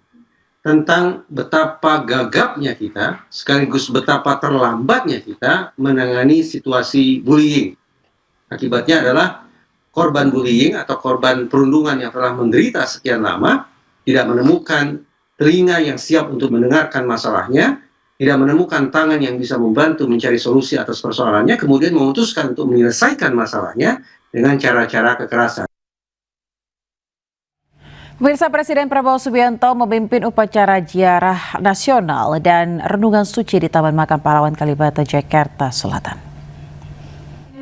Speaker 13: tentang betapa gagapnya kita, sekaligus betapa terlambatnya kita menangani situasi bullying. Akibatnya adalah korban bullying atau korban perundungan yang telah menderita sekian lama, tidak menemukan telinga yang siap untuk mendengarkan masalahnya, tidak menemukan tangan yang bisa membantu mencari solusi atas persoalannya, kemudian memutuskan untuk menyelesaikan masalahnya dengan cara-cara kekerasan.
Speaker 1: Pemirsa, Presiden Prabowo Subianto memimpin upacara ziarah nasional dan renungan suci di Taman Makam Pahlawan Kalibata, Jakarta Selatan.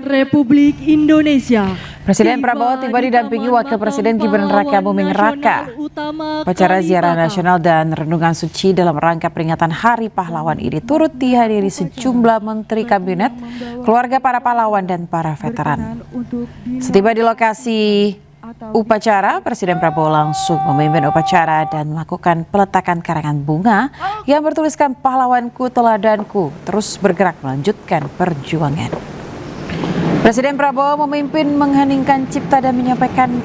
Speaker 14: Republik Indonesia.
Speaker 1: Presiden Prabowo tiba didampingi Wakil Presiden Gibran Raka Buming Raka. Upacara ziarah nasional dan renungan suci dalam rangka peringatan Hari Pahlawan ini turut dihadiri sejumlah menteri kabinet, keluarga para pahlawan dan para veteran. Setiba di lokasi upacara, Presiden Prabowo langsung memimpin upacara dan melakukan peletakan karangan bunga yang bertuliskan "Pahlawanku teladanku, terus bergerak melanjutkan perjuangan". Presiden Prabowo memimpin mengheningkan cipta dan menyampaikan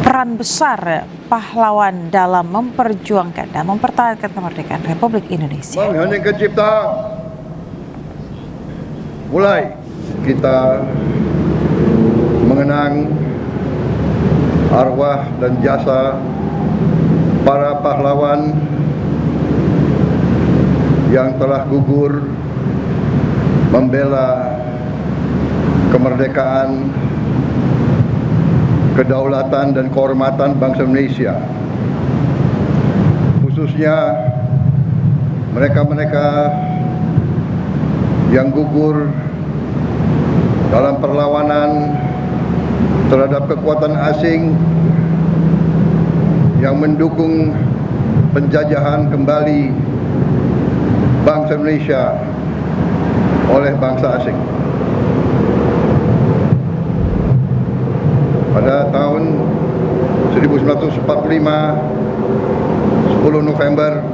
Speaker 1: peran besar pahlawan dalam memperjuangkan dan mempertahankan kemerdekaan Republik Indonesia.
Speaker 15: Mengheningkan cipta, mulai kita mengenang arwah dan jasa para pahlawan yang telah gugur membela kemerdekaan, kedaulatan dan kehormatan bangsa Indonesia. khususnya mereka-mereka yang gugur dalam perlawanan terhadap kekuatan asing yang mendukung penjajahan kembali bangsa Indonesia oleh bangsa asing. Pada tahun 1945, 10 November,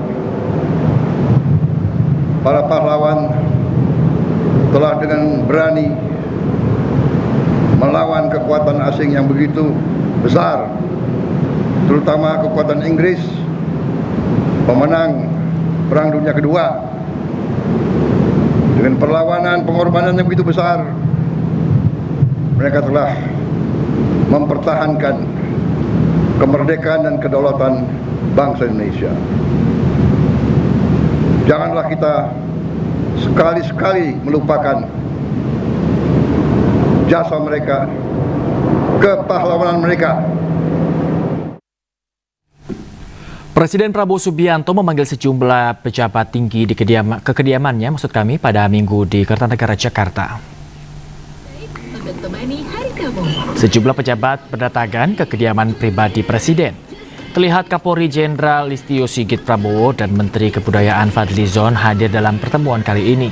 Speaker 15: para pahlawan telah dengan berani melawan kekuatan asing yang begitu besar, terutama kekuatan Inggris, pemenang Perang Dunia Kedua. Dengan perlawanan, pengorbanan yang begitu besar, mereka telah mempertahankan kemerdekaan dan kedaulatan bangsa Indonesia. Janganlah kita sekali-sekali melupakan jasa mereka, kepahlawanan mereka.
Speaker 2: Presiden Prabowo Subianto memanggil sejumlah pejabat tinggi di kediamannya pada Minggu di Kertanegara, Jakarta. Sejumlah pejabat berdatangan ke kediaman pribadi Presiden. Terlihat Kapolri Jenderal Listio Sigit Prabowo dan Menteri Kebudayaan Fadlizon hadir dalam pertemuan kali ini.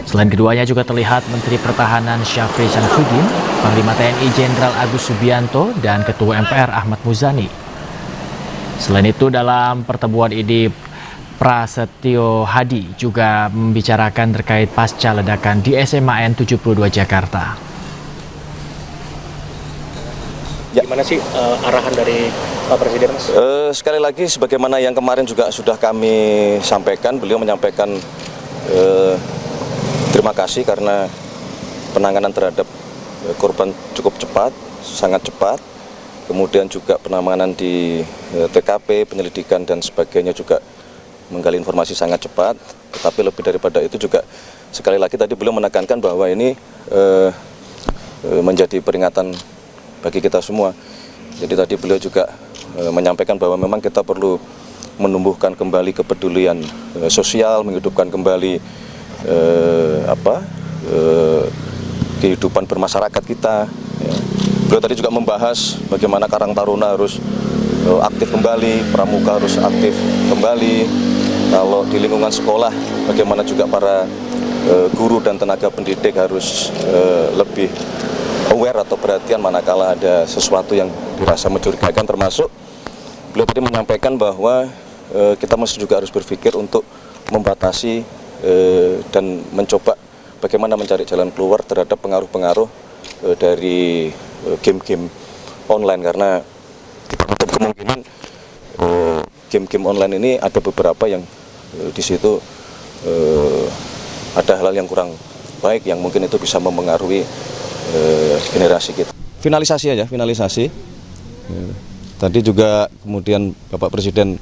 Speaker 2: Selain keduanya juga terlihat Menteri Pertahanan Syafri Syamsuddin, Panglima TNI Jenderal Agus Subianto, dan Ketua MPR Ahmad Muzani. Selain itu, dalam pertemuan ini Prasetyo Hadi juga membicarakan terkait pasca ledakan di SMAN 72 Jakarta.
Speaker 4: Gimana sih arahan dari Pak Presiden, Mas?
Speaker 14: Sekali lagi, sebagaimana yang kemarin juga sudah kami sampaikan, beliau menyampaikan terima kasih karena penanganan terhadap korban cukup cepat, sangat cepat. Kemudian juga penanganan di TKP, penyelidikan dan sebagainya juga menggali informasi sangat cepat. Tetapi lebih daripada itu juga sekali lagi tadi beliau menekankan bahwa ini menjadi peringatan bagi kita semua. Jadi tadi beliau juga menyampaikan bahwa memang kita perlu menumbuhkan kembali kepedulian sosial, menghidupkan kembali kehidupan bermasyarakat kita. Ya. Beliau tadi juga membahas bagaimana Karang Taruna harus aktif kembali, Pramuka harus aktif kembali. Kalau di lingkungan sekolah, bagaimana juga para guru dan tenaga pendidik harus lebih aware atau perhatian manakala ada sesuatu yang dirasa mencurigakan, termasuk beliau tadi menyampaikan bahwa kita masih juga harus berpikir untuk membatasi dan mencoba bagaimana mencari jalan keluar terhadap pengaruh-pengaruh dari game-game online, karena kemungkinan game-game online ini ada beberapa yang di situ ada hal-hal yang kurang baik yang mungkin itu bisa mempengaruhi generasi kita. Finalisasi aja, finalisasi. Tadi juga kemudian Bapak Presiden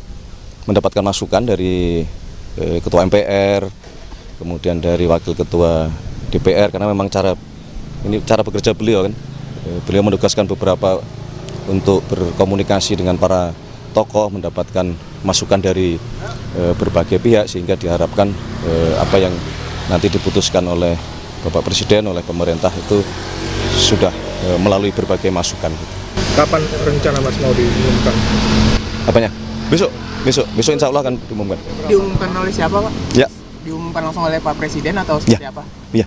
Speaker 14: mendapatkan masukan dari Ketua MPR, kemudian dari Wakil Ketua DPR, karena memang cara bekerja beliau kan. Beliau menugaskan beberapa untuk berkomunikasi dengan para tokoh, mendapatkan masukan dari berbagai pihak, sehingga diharapkan apa yang nanti diputuskan oleh Bapak Presiden, oleh pemerintah itu sudah melalui berbagai masukan.
Speaker 4: Kapan rencana Mas mau diumumkan?
Speaker 14: Apanya? Besok insya Allah akan diumumkan.
Speaker 4: Diumumkan oleh siapa, Pak?
Speaker 14: Ya.
Speaker 4: Diumumkan langsung oleh Pak Presiden atau seperti apa?
Speaker 14: Iya.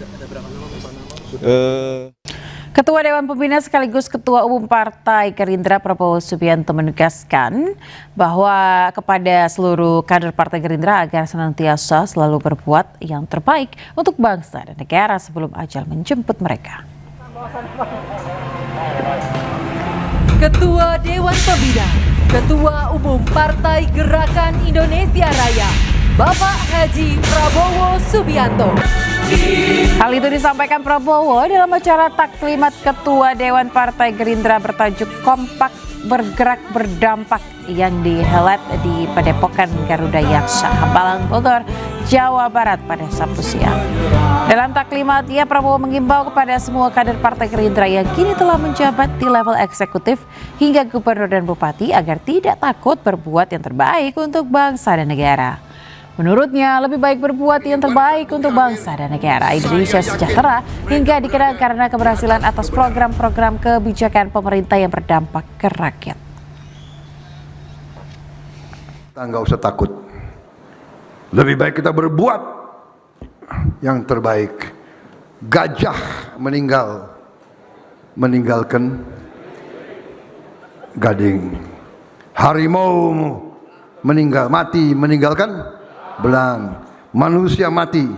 Speaker 1: Ketua Dewan Pembina sekaligus Ketua Umum Partai Gerindra Prabowo Subianto menegaskan bahwa kepada seluruh kader Partai Gerindra agar senantiasa selalu berbuat yang terbaik untuk bangsa dan negara sebelum ajal menjemput mereka.
Speaker 24: Ketua Dewan Pembina, Ketua Umum Partai Gerakan Indonesia Raya, Bapak Haji Prabowo Subianto.
Speaker 1: Hal itu disampaikan Prabowo dalam acara taklimat Ketua Dewan Partai Gerindra bertajuk Kompak Bergerak Berdampak yang dihelat di Padepokan Garuda Yaksa, Hambalang, Bogor, Jawa Barat pada Sabtu siang. Dalam taklimatnya, Prabowo mengimbau kepada semua kader Partai Gerindra yang kini telah menjabat di level eksekutif hingga gubernur dan bupati agar tidak takut berbuat yang terbaik untuk bangsa dan negara. Menurutnya, lebih baik berbuat yang terbaik untuk bangsa dan negara Indonesia sejahtera hingga dikenal karena keberhasilan atas program-program kebijakan pemerintah yang berdampak ke rakyat.
Speaker 15: Kita nggak usah takut. Lebih baik kita berbuat yang terbaik. Gajah meninggalkan gading. Harimau meninggalkan belang. Manusia mati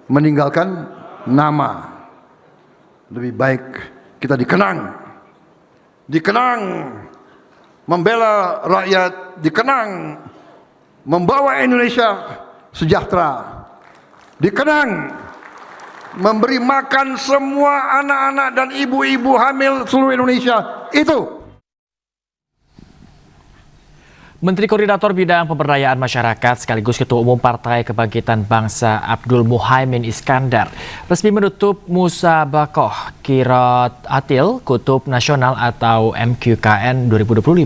Speaker 15: meninggalkan nama. Lebih baik kita dikenang membela rakyat, dikenang membawa Indonesia sejahtera, dikenang memberi makan semua anak-anak dan ibu-ibu hamil seluruh Indonesia. Itu
Speaker 2: Menteri Koordinator Bidang Pemberdayaan Masyarakat sekaligus Ketua Umum Partai Kebangkitan Bangsa Abdul Muhaimin Iskandar resmi menutup Musabakoh Qiraat Atil Kutub Nasional atau MQKN 2025.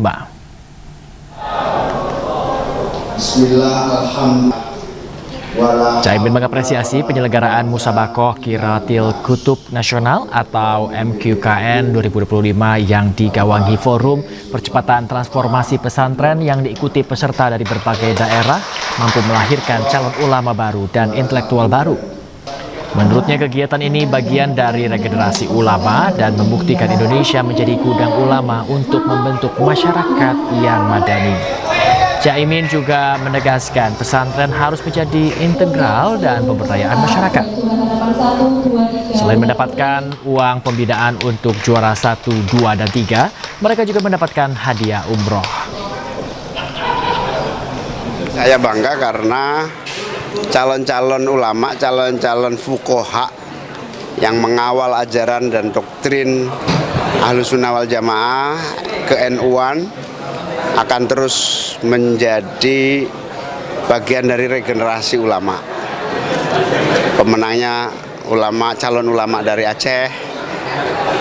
Speaker 2: Caimin mengapresiasi penyelenggaraan Musabakoh Qiraatil Kutub Nasional atau MQKN 2025 yang digawangi Forum Percepatan Transformasi Pesantren yang diikuti peserta dari berbagai daerah mampu melahirkan calon ulama baru dan intelektual baru. Menurutnya kegiatan ini bagian dari regenerasi ulama dan membuktikan Indonesia menjadi gudang ulama untuk membentuk masyarakat yang madani. Caimin juga menegaskan pesantren harus menjadi integral dan pemberdayaan masyarakat. Selain mendapatkan uang pembinaan untuk juara 1, 2, dan 3, mereka juga mendapatkan hadiah umroh.
Speaker 16: Saya bangga karena calon-calon ulama, calon-calon fuqaha yang mengawal ajaran dan doktrin Ahlus Sunnah wal Jamaah, ke-NU-an, akan terus menjadi bagian dari regenerasi ulama. Pemenangnya calon ulama dari Aceh,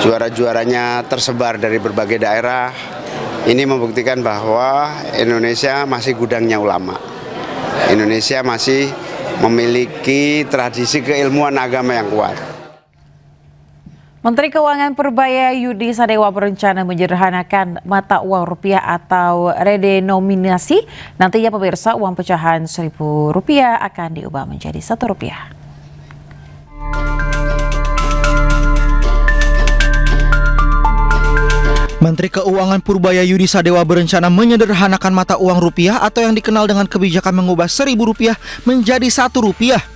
Speaker 16: juara-juaranya tersebar dari berbagai daerah. Ini membuktikan bahwa Indonesia masih gudangnya ulama. Indonesia masih memiliki tradisi keilmuan agama yang kuat.
Speaker 1: Menteri Keuangan Purbaya Yudi Sadewa berencana menyederhanakan mata uang rupiah atau redenominasi. Nantinya pemirsa, uang pecahan Rp1.000 akan diubah menjadi Rp1.
Speaker 17: Menteri Keuangan Purbaya Yudi Sadewa berencana menyederhanakan mata uang rupiah atau yang dikenal dengan kebijakan mengubah Rp1.000 menjadi Rp1.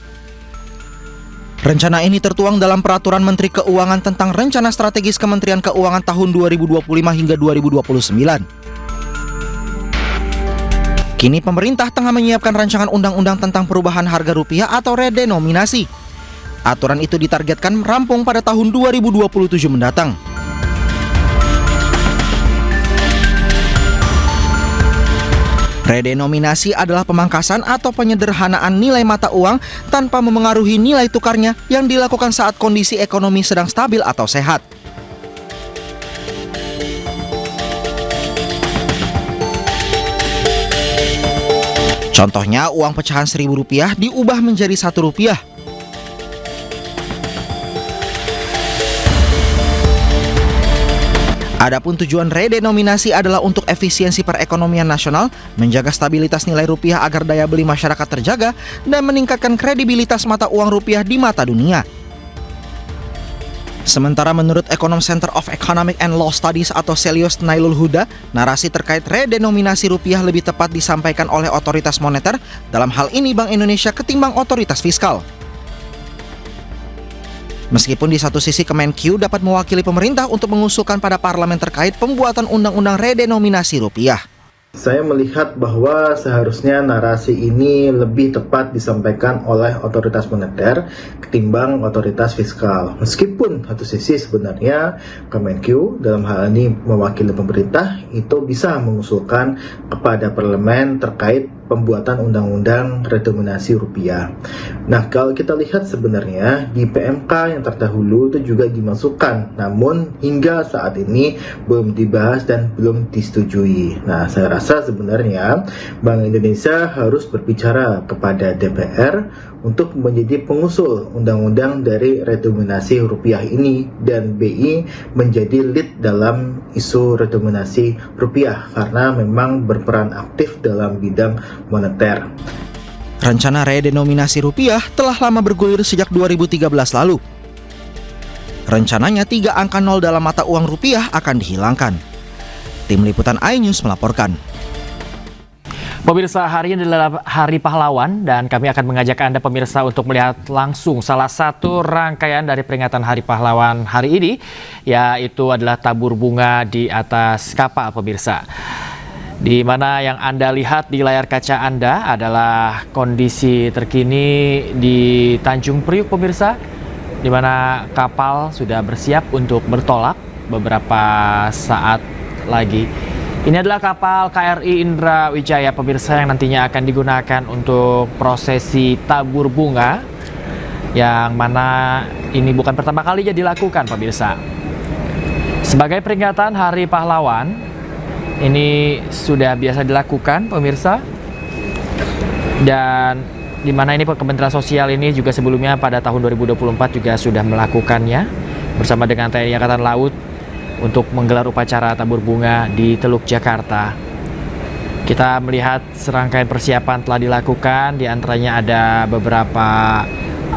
Speaker 17: Rencana ini tertuang dalam Peraturan Menteri Keuangan tentang Rencana Strategis Kementerian Keuangan tahun 2025 hingga 2029. Kini pemerintah tengah menyiapkan rancangan undang-undang tentang perubahan harga rupiah atau redenominasi. Aturan itu ditargetkan rampung pada tahun 2027 mendatang. Redenominasi adalah pemangkasan atau penyederhanaan nilai mata uang tanpa memengaruhi nilai tukarnya yang dilakukan saat kondisi ekonomi sedang stabil atau sehat. Contohnya, uang pecahan Rp1.000 diubah menjadi Rp1. Adapun tujuan redenominasi adalah untuk efisiensi perekonomian nasional, menjaga stabilitas nilai rupiah agar daya beli masyarakat terjaga, dan meningkatkan kredibilitas mata uang rupiah di mata dunia. Sementara menurut Ekonom Center of Economic and Law Studies atau Celios Nailul Huda, narasi terkait redenominasi rupiah lebih tepat disampaikan oleh otoritas moneter, dalam hal ini Bank Indonesia ketimbang otoritas fiskal. Meskipun di satu sisi Kemenq dapat mewakili pemerintah untuk mengusulkan pada parlemen terkait pembuatan undang-undang redenominasi rupiah.
Speaker 18: Saya melihat bahwa seharusnya narasi ini lebih tepat disampaikan oleh otoritas moneter ketimbang otoritas fiskal. Meskipun satu sisi sebenarnya Kemenq dalam hal ini mewakili pemerintah itu bisa mengusulkan kepada parlemen terkait pembuatan undang-undang redenominasi rupiah. Nah, kalau kita lihat sebenarnya di PMK yang terdahulu itu juga dimasukkan, namun hingga saat ini belum dibahas dan belum disetujui. Nah, saya rasa sebenarnya Bank Indonesia harus berbicara kepada DPR untuk menjadi pengusul undang-undang dari redenominasi rupiah ini, dan BI menjadi lead dalam isu redenominasi rupiah karena memang berperan aktif dalam bidang moneter.
Speaker 17: Rencana redenominasi rupiah telah lama bergulir sejak 2013 lalu. Rencananya 3 angka 0 dalam mata uang rupiah akan dihilangkan. Tim Liputan iNews melaporkan.
Speaker 2: Pemirsa, hari ini adalah Hari Pahlawan dan kami akan mengajak Anda pemirsa untuk melihat langsung salah satu rangkaian dari peringatan Hari Pahlawan hari ini, yaitu adalah tabur bunga di atas kapal pemirsa. Di mana yang Anda lihat di layar kaca Anda adalah kondisi terkini di Tanjung Priuk pemirsa, di mana kapal sudah bersiap untuk bertolak beberapa saat lagi. Ini adalah kapal KRI Indra Wijaya pemirsa yang nantinya akan digunakan untuk prosesi tabur bunga, yang mana ini bukan pertama kalinya dilakukan pemirsa. Sebagai peringatan Hari Pahlawan, ini sudah biasa dilakukan pemirsa, dan di mana ini Kementerian Sosial ini juga sebelumnya pada tahun 2024 juga sudah melakukannya bersama dengan TNI Angkatan Laut untuk menggelar upacara tabur bunga di Teluk Jakarta. Kita melihat serangkaian persiapan telah dilakukan, di antaranya ada beberapa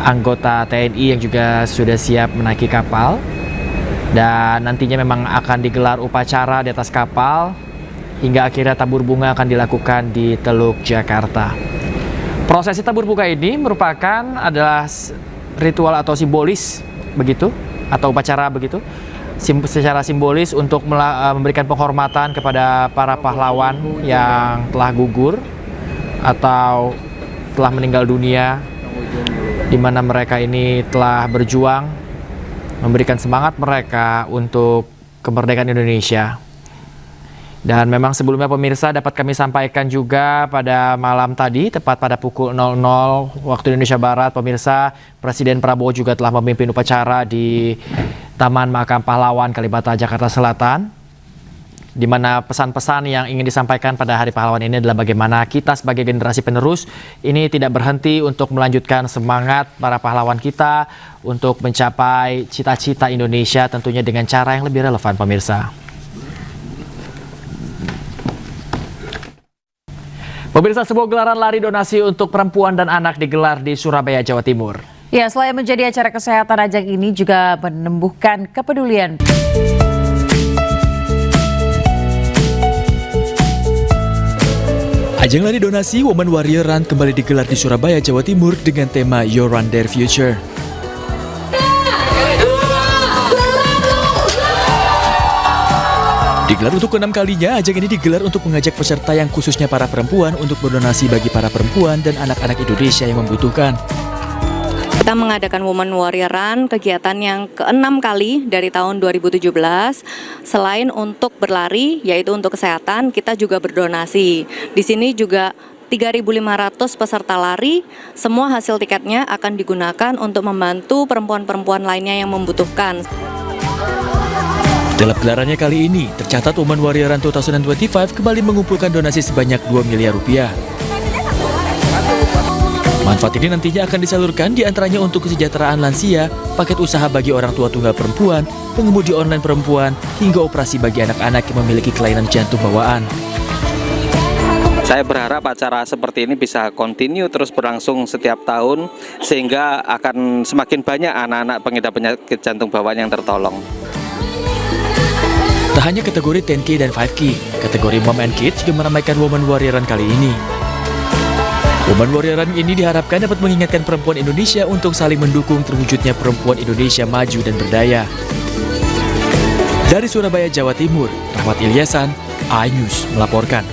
Speaker 2: anggota TNI yang juga sudah siap menaiki kapal, dan nantinya memang akan digelar upacara di atas kapal hingga akhirnya tabur bunga akan dilakukan di Teluk Jakarta. Prosesi tabur bunga ini merupakan adalah ritual atau simbolis begitu, atau upacara begitu, secara simbolis untuk memberikan penghormatan kepada para pahlawan yang telah gugur atau telah meninggal dunia, di mana mereka ini telah berjuang memberikan semangat mereka untuk kemerdekaan Indonesia. Dan memang sebelumnya pemirsa dapat kami sampaikan juga pada malam tadi, tepat pada pukul 00 waktu Indonesia Barat, pemirsa, Presiden Prabowo juga telah memimpin upacara di Taman Makam Pahlawan Kalibata, Jakarta Selatan, di mana pesan-pesan yang ingin disampaikan pada Hari Pahlawan ini adalah bagaimana kita sebagai generasi penerus ini tidak berhenti untuk melanjutkan semangat para pahlawan kita untuk mencapai cita-cita Indonesia, tentunya dengan cara yang lebih relevan pemirsa. Pemirsa, sebuah gelaran lari donasi untuk perempuan dan anak digelar di Surabaya, Jawa Timur.
Speaker 1: Ya, selain menjadi acara kesehatan, ajang ini juga menumbuhkan kepedulian.
Speaker 3: Ajang lari donasi Women Warrior Run kembali digelar di Surabaya, Jawa Timur dengan tema Your Run Their Future. Digelar untuk ke-6 kalinya, ajang ini digelar untuk mengajak peserta yang khususnya para perempuan untuk berdonasi bagi para perempuan dan anak-anak Indonesia yang membutuhkan.
Speaker 19: Kita mengadakan Women Warrior Run, kegiatan yang ke-6 kali dari tahun 2017. Selain untuk berlari, yaitu untuk kesehatan, kita juga berdonasi. Di sini juga 3.500 peserta lari, semua hasil tiketnya akan digunakan untuk membantu perempuan-perempuan lainnya yang membutuhkan.
Speaker 3: Dalam gelarannya kali ini, tercatat Women Warrior Run 2025 kembali mengumpulkan donasi sebanyak 2 miliar rupiah. Manfaat ini nantinya akan disalurkan diantaranya untuk kesejahteraan lansia, paket usaha bagi orang tua tunggal perempuan, pengemudi online perempuan, hingga operasi bagi anak-anak yang memiliki kelainan jantung bawaan.
Speaker 20: Saya berharap acara seperti ini bisa continue terus berlangsung setiap tahun, sehingga akan semakin banyak anak-anak pengidap penyakit jantung bawaan yang tertolong.
Speaker 3: Tak hanya kategori 10K dan 5K, kategori Mom and Kids juga meramaikan Women Warrior Run kali ini. Women Warrior Run ini diharapkan dapat mengingatkan perempuan Indonesia untuk saling mendukung terwujudnya perempuan Indonesia maju dan berdaya. Dari Surabaya, Jawa Timur, Rahmat Ilyasan, iNews melaporkan.